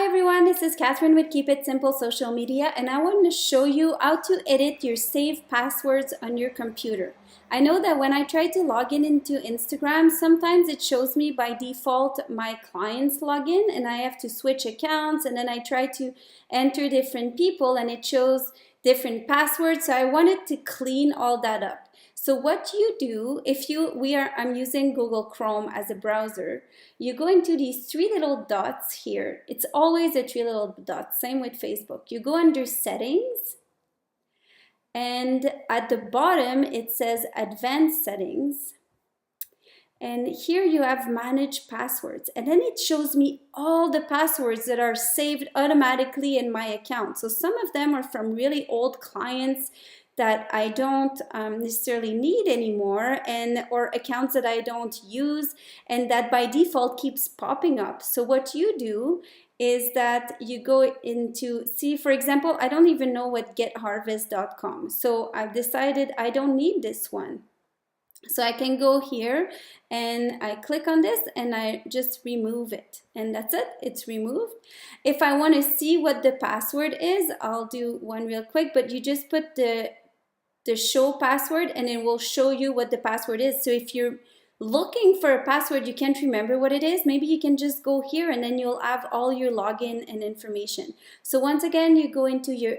everyone, this is Catherine with Keep It Simple Social Media, and I want to show you how to edit your saved passwords on your computer. I know that when I try to log in into Instagram, sometimes it shows me by default my client's login, and I have to switch accounts, and then I try to enter different people and it shows different passwords. So I wanted to clean all that up. So what you do, I'm using Google Chrome as a browser, you go into these three little dots here. It's always the three little dots, same with Facebook. You go under settings, and at the bottom it says advanced settings. And here you have manage passwords, and then it shows me all the passwords that are saved automatically in my account. So some of them are from really old clients that I don't necessarily need anymore, or accounts that I don't use and that by default keeps popping up. So what you do is that you go into, see, for example, I don't even know what getharvest.com. So I've decided I don't need this one. So I can go here and I click on this and I just remove it, and that's it, it's removed. If I want to see what the password is, I'll do one real quick, but you just put the show password and it will show you what the password is. So if you're looking for a password, you can't remember what it is, maybe you can just go here and then you'll have all your login and information. So once again, you go into your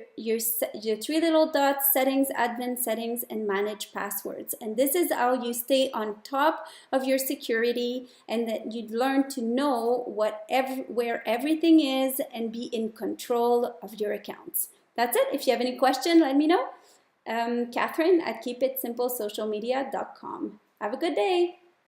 three little dots, settings, advanced settings, and manage passwords. And this is how you stay on top of your security, and that you learn to know where everything is and be in control of your accounts. That's it. If you have any question, let me know. Catherine at keepitsimplesocialmedia.com. Have a good day.